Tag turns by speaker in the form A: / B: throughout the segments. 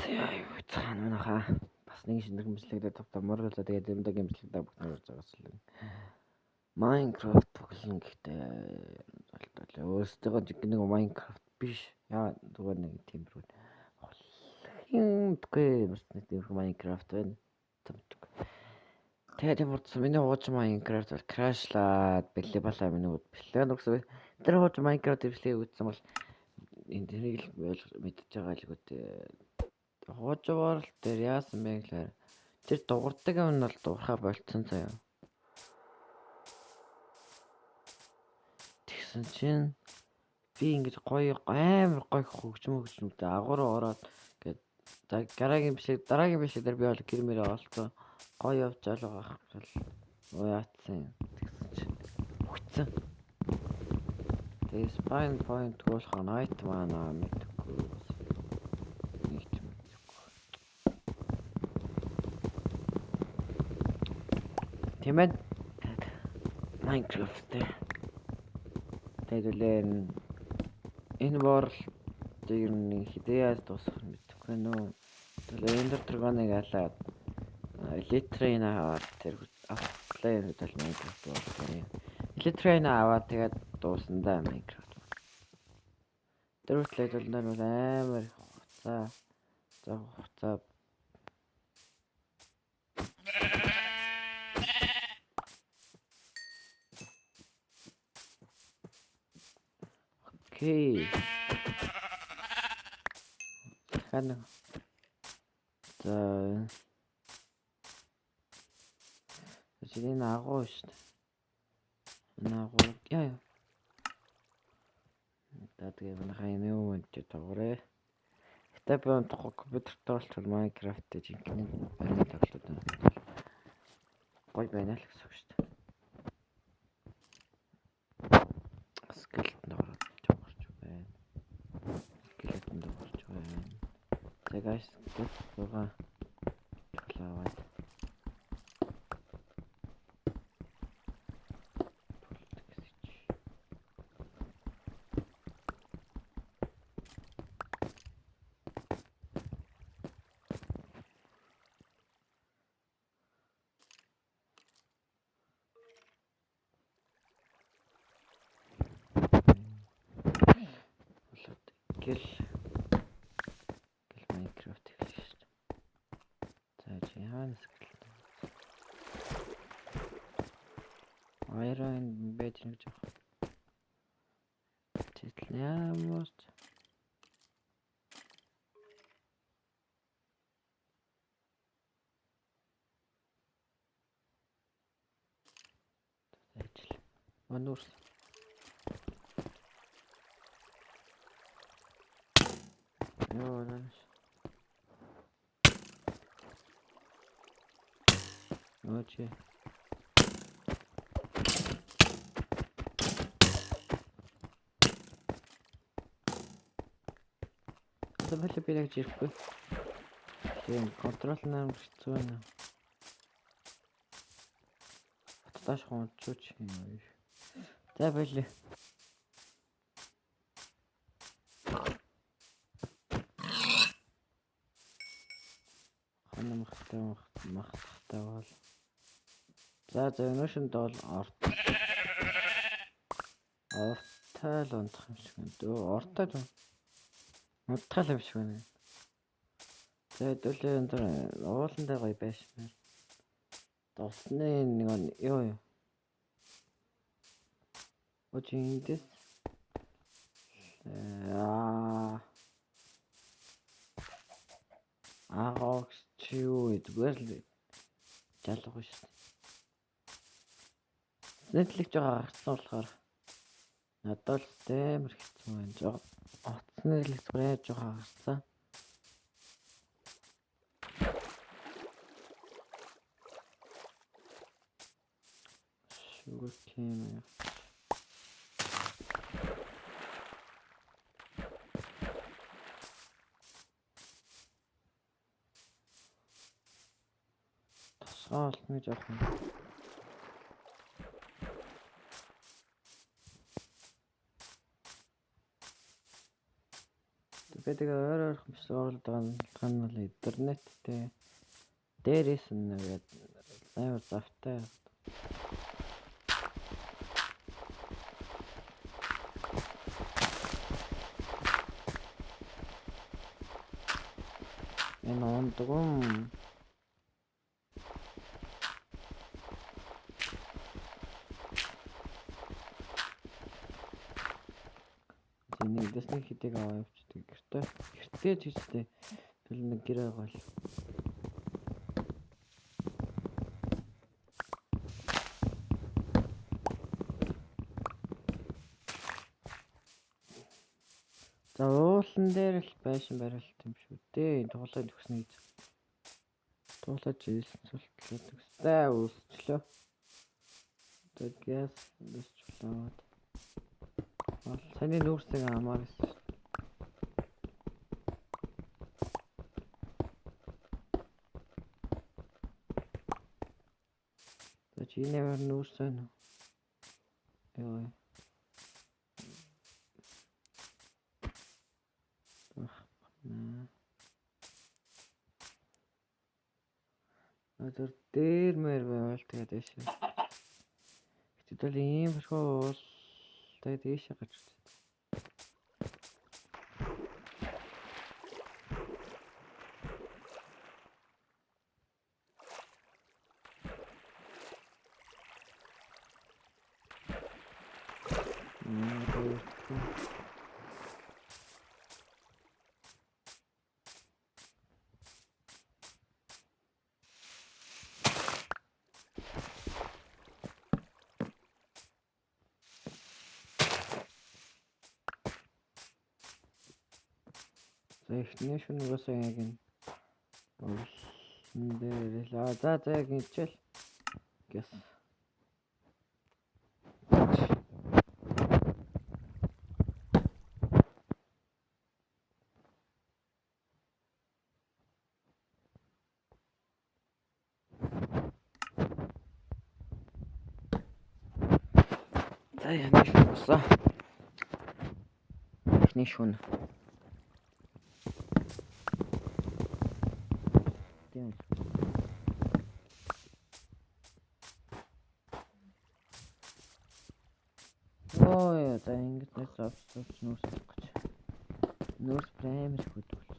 A: Яа, цаана манайхаа бас нэг шинээр хэмжлэгдээ тавтамаар л тэгээд юмдаг хэмжлэгдээ бүгд нэрж байгаас л Minecraft тоглоно гэхдээ өөрсдөө нэг Minecraft биш. Яа зүгээр нэг тиймэрхүү хинтгүй бас нэг тиймэрхүү Minecraft байна. Тэгээд юм уу миний хууч Minecraft бол crashlаад бэлээ балаа минь бэлээ нүгсээ тэр хууч Minecraft дэвшлээ үүссэн бол энэ тэрийг л мэдчихэж байгаа л үгүй. Хуучвар л тэр яасан бэ гэхээр тэр дуурдаг юм нь бол дуурхаа болцсон заяа. Тэгсэн чинь би ингэж гоё амар гоё хөгжмөдөө агуур ороод гээд дараагийн бишээ дээр би бол гэрмээрээ олцоо гоё явж байгаа байх бол яатсан. Тэгсэн чинь хүчсэн. Тэгээ spine point болох night mana мэдгүй. Тэмээд Minecraft тэгээд энэ бор тэр нэг хідээс дуусах мэдгүй нөө. Тэгээд Ender Dragon-ыг алаад Elytra аваад тэр автлаа гэдэг л Minecraft болчихсон. Elytra аваад тэгээд дуусандаа Minecraft. Тэр үтлээд бол амар хуцаа Окей. Хана. За. Жиний агуу шүү дээ. Агуу яа. Тэгээд манайхаа энэ юм ч тоглоё. Гэтэ би компьютертэй болчихвол Minecraft жинхэнэ баримт тоглоод байна. Гой байна л гэсэн үг шүү дээ. Скелетон тоглож байна. За guys, гоо тоглоод гэл Minecraft хэлж шүү дээ. За чи хаана скелет. Iron bed нэг жоох. Тэтэл ямар ч ажил. Мануурс. Йоо наш. Очи. Тэгэлээ би яг жирэхгүй. Тийм контрол нээр хэцүү байна. Тааш хончууч юм аа. За байлээ. Махтай бол. За өнөөшөнд бол ортой л унтах юм шиг байна. Ортой л унтах юм шиг байна. Тэгээд өглөө энэ ууландаа гоё байшмаар. Досны нэг ёо. Очиндес. Агоогч юу гэдгээр л жалгах шүү дээ. Нэтлэгч байгаа гарцсан болохоор надад л амар хэцүү байна. Оцны нэтлэгч зүгээр жоохон гарцсан. Шүгэр тийм яа. Олно жоохон. байдаг өөр хөмсөл оруулдаг нь бол интернеттэй дээрээс нь нэгээд амар завтай. Энэ ондгом нэг дэсний хитэг аваа явчихдаг гэртээ тийчтэй тэл нэг гэрээ гол за уулан дээр л байшин барилт юм шүү дээ. Тоглоод өгснө гэж туулаад жийлсэн султлаад өгстэй үүсчлөө. Тэгээд үүсчлээд саний нүүрсийг амаар байсан. За чи нээр нүүрсэн үү? Яа. Адэр дээр мэр байвал тэгээд дэшээ. Хэвчээд ийм бошгүй тэгээд дэшээ гаж үзсэн. Эхний шүнээс яг энэ дээр л за яг инчэл гэс за яна шүнсаа эхний шүн ой за ингэж нэг завсч нүүрс гэж нүүрс праймер хөдөлж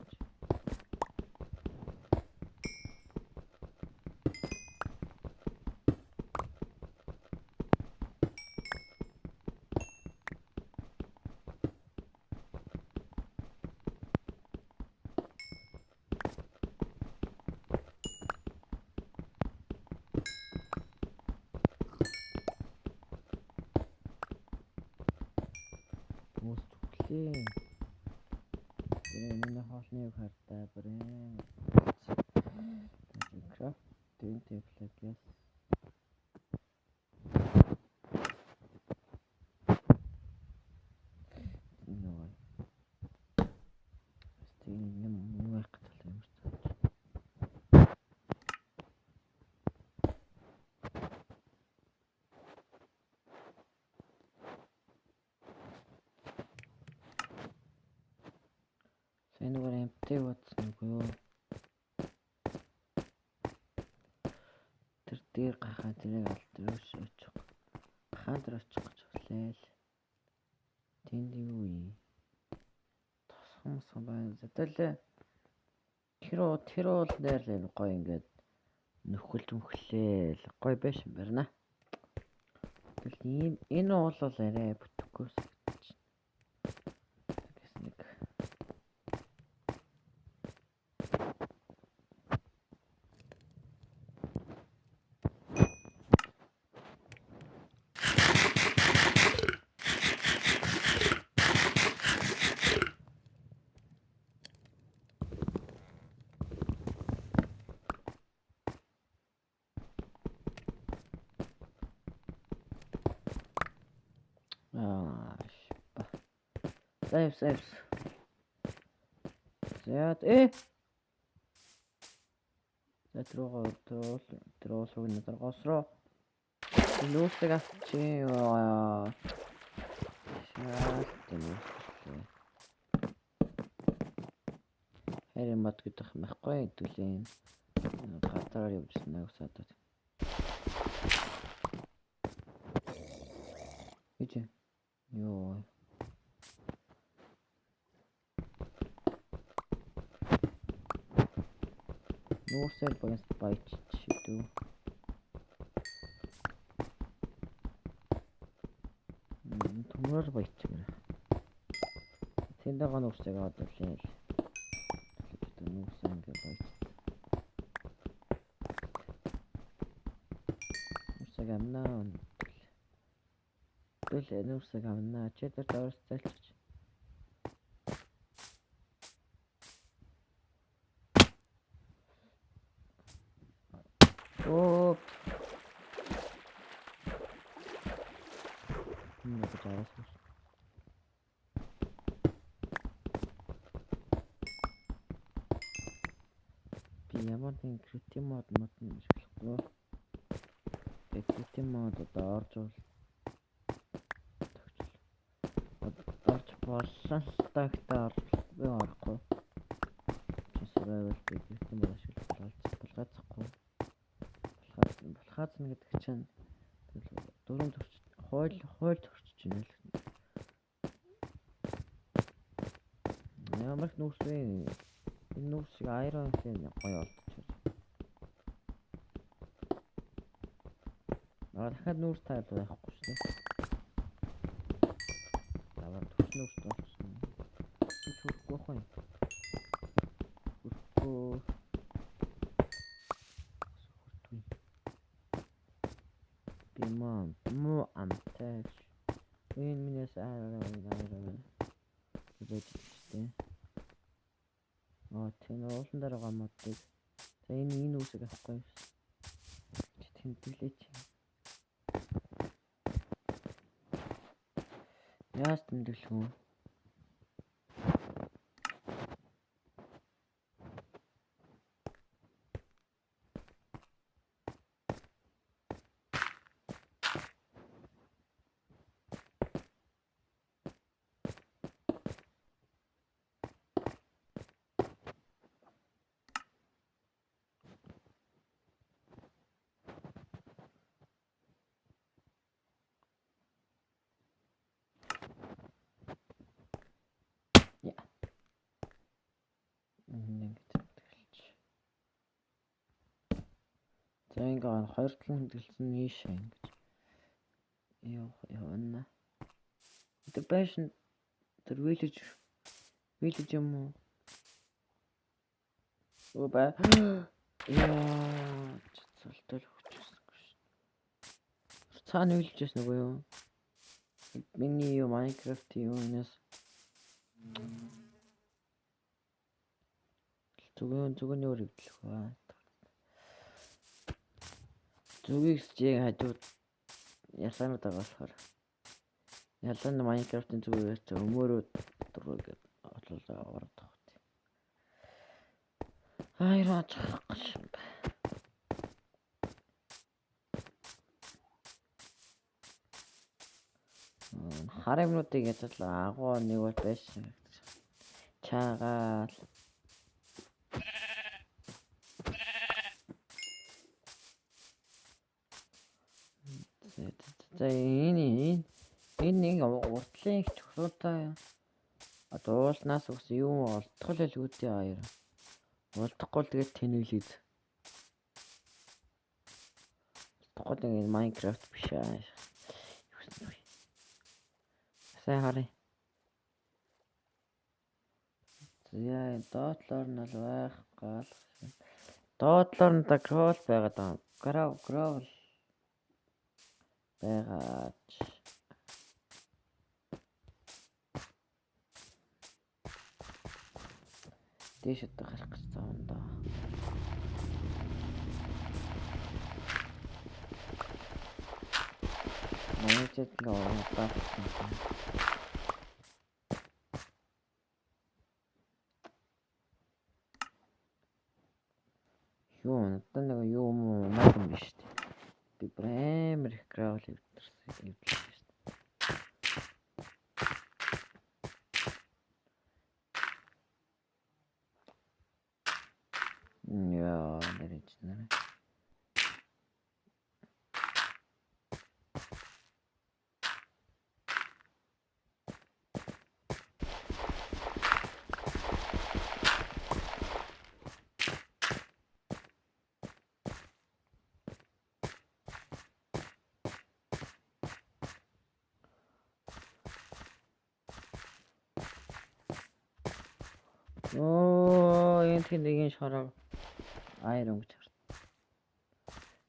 A: Үстлээ. Энэ хоолны хартай брэм. Крафт тэнтэплэкс. Ноо. Стин юм яхтал юм шиг. Сэнүүр эмтэй батсан уу? Тэр дээр гахаа тэрийг алдрууш очих. Хандр очих гэж хүлээл. Тэнд юу юм? Тосгомсон байна. Зэтэлээ. Тэр уул дээр л гоё ингээд нөхөлж мөхлээл. Гоё байш юм байна. Тэгэл ийм энэ уул бол арай бүтэхгүй. Safe. Зяад Затруу надад госроо. Нүүрсэг авчи яа. Шаалтын. Harry мод гэдэг юм байхгүй хэдүүлээ. Гадараар явуулсан нэг садад. Ичи. Йоо. Нуусэл багс байч шүү. Төмөр байч юм. Тэндээ гоног усыг аваад ирлээ. Нуусан гэ байч. Усыг амнаа. Бэлээ нуусыг амнаа. Чэдэр дээрс залчих. Оо. Нэг жаргас. Би ямар нэг критик мод нэрлэхгүй. Критик мод одоо орж болсон тагтаар би орохгүй. Survival гэдэг юм байна шүү дээ. Булгаацахгүй. Булгаацна гэдэг чинь дөрөв төрч хууль төрчих юм л. Ямар нүүрс вэ? Энэ нүүрс шиг iron хэн гоё болчихсон. Дахиад нүүрс тайл байхгүй шүү дээ. Даваа төрч нүүрс болчихсон. Чүрхгүй хой. Муу амтаж. Энэ минээс аа тийм уулан дээр байгаа модыг. За энэ үсэг авахгүй. Чи тэмдэглээч. Яас тэмдэглэх үү? За ингээ хоёр талын хэмтгэлсэн ийшээ ингэж явна. Тэр байшин тэр вилэж юм уу? Оо ба. Яа, цолтол хүчсэн гэж. Цаана вилжсэн үгүй юу? Миний юу Minecraft юу нээс зүгээр өөр хөвдлөх ба. Зүгээс чи хажууд ясаанууд байгаа болохоор ялан Minecraft-ын зүгээс өмөрөө дөрөв отлоо ордог. Айраа чахах юм ба. Харамнуудыг яцлаа агуу нэг бол байсан. Чаагаал за энэ нэг уртлын их чухалтай дуулнаас ус юм олдтол л үүдээ аяар. Олдохгүй л тэгээд тэнэглээд. Олдохгүй нэг Minecraft биш аа. Сайн харъя. Яа, доотлоор нь л байх гал. Доотлоор нь та crawl байгаад байгаа. Crawl байгаач. Дэшэд гарах гэж байгаа даа. Манайчд нөө таа. Юу надад нэг юу юм биш шүү дээ. Би брэм crawl хийвэрсэн. Яа, нэрэж нэр. Оо, энэ тийм шараа айрон гэж.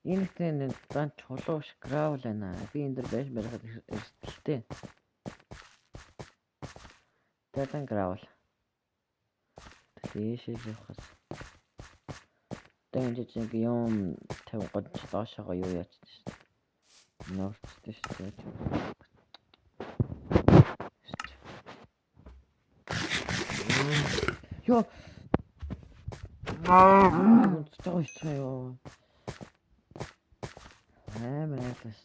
A: Энэ тийм дан чулуу шиг граул байна. Би энэ дэр байж байгаад эрсдэлтэй. Тэдэн граул. Тийшээ явахаас. Тэгэн жижиг юм 50 гол доошоо юу яачдаг шүү. Норчтой шүү. Ёо. Унтчихгүй чаяа. Амараас.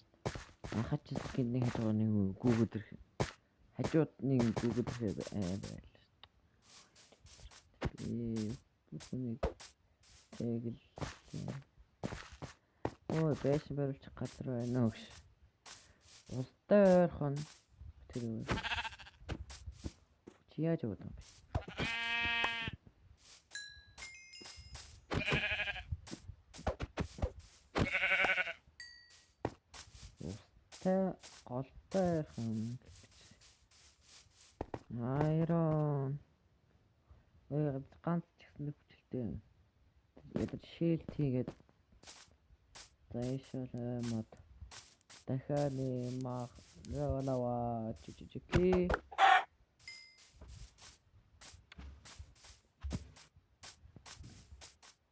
A: Ахач гинний хэдгооны гүгүүд ирэх. Хажуудны гүгүүд ирэх амараа. Бүхний тэгэл. Ой, бэш барилч газар байна уу гэж. Ултай ойрхон тэр үү. Чи яаж яваад юм бэ? Ултай голтой ойрхон. Айрон. Ой, ганц ч гэсэн хүчтэй. Ядаж шилт хийгээд зайшаа мод дахиад мах яваа чичики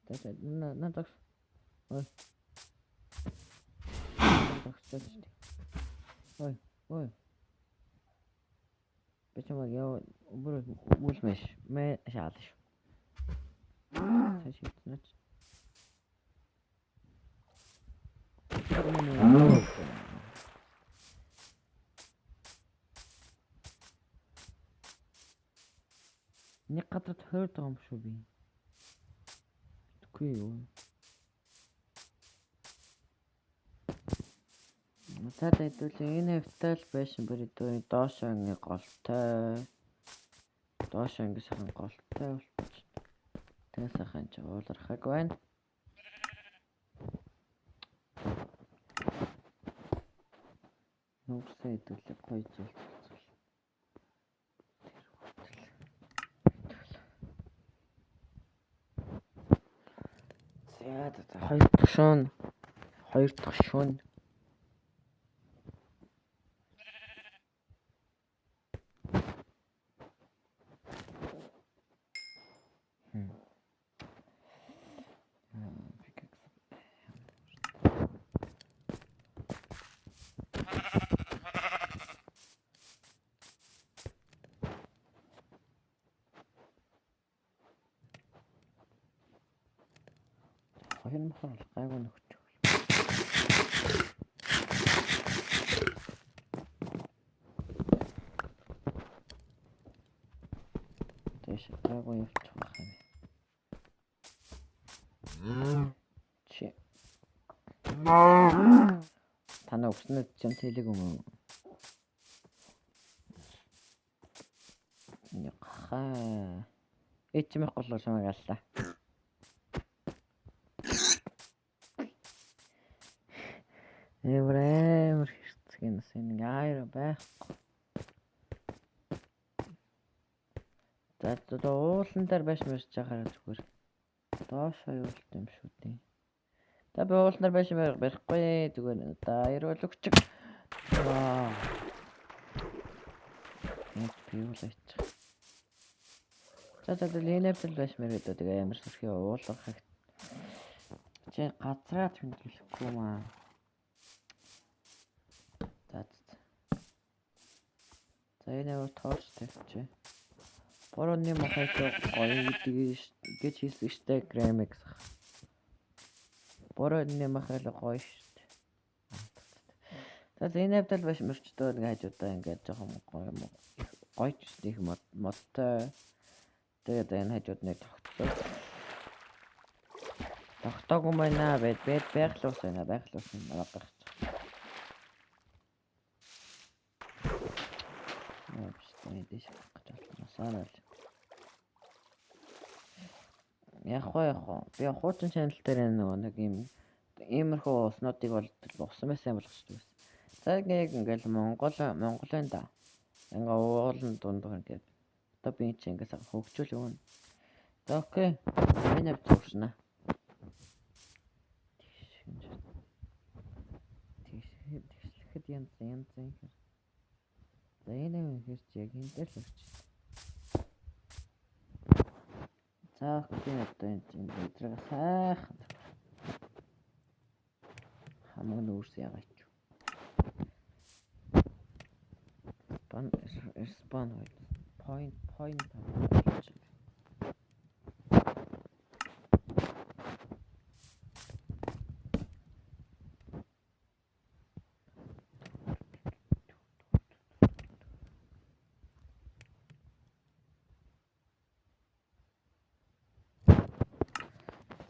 A: тэт надад ой ой почему я убрать мы шалыш сачит значит нэг гадар тойрдог юм шүү би. Үгүй юу. Надад хэдүүл энэ хөвтөл байсан бүрийн доош анги голтой. Доош анги сайхан голтой болчих. Тэ сайхан ч уулархаг байна. Нүгсээ хэдүүл гоё зүйл. Хоёр дахь шөнө. Хоёр махал гайгүй нөхч. Тэш гайгүй явчих байх юм. Чи. Тана өгснөд ч юм тэлэг юм. Яха. Эчмэх голоо шамагаллаа. Эврэмэр хэрцгэн сэн гайра байхгүй. За уулан дээр байж мэрч чахаараа зүгээр. Доошоо явуулт юм шүү дээ. Та би уулан дээр байж барихгүй зүгээр да ирүүл өгч. Ваа. Энд би юу л аачих. За линэвтэл байж мэрээд тэгээ амар сүрхий уулгах. Чи газраа тэмдэглэхгүй маа. За энэ торч тавьчих. Борооны махай гоё гэдэг гэж хэлсэн штэ Грэмикс. Борооны махай л гоё штэ. За энэ хавтал баш мөрчдөө нэг хажуудаа ингээд жоохон гоё ч их модтой. Тэгээд энэ хажууд нэг тогтцоо. Тогтоогүй байна байглуус байна байглуус байна. Дэш гэж байна. Санаа л. Яг хоо. Би хуучин channel дээр нэг иймэрхүү уснуудыг бол усан байсан болгочихсон байсан. За ингээл Монголын да. Ингээ уулын дундуур ингээд одоо би чи ингээс хөгжүүл өгнө. За окей. Миний зөвшнө. Тэгшлэхэд янз. За энэ юм хэрч яг энэ дээр л өгч. За окей одоо энэ өдрөө сайхан хамаг нүүрс ягач. Spawn point.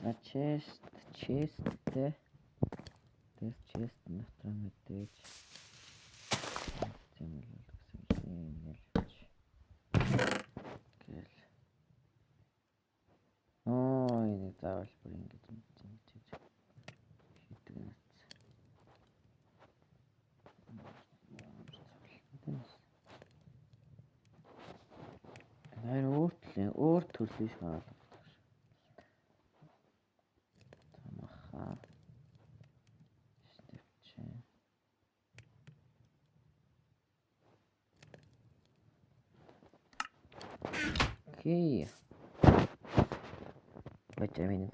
A: На chest тэ this chest натра мэдээж энэ заавал бүр ингэж хийдэг юм. Нэр өөр төрлийн шаал. Тамаха. Стевчэн. Окей. Бачаа минь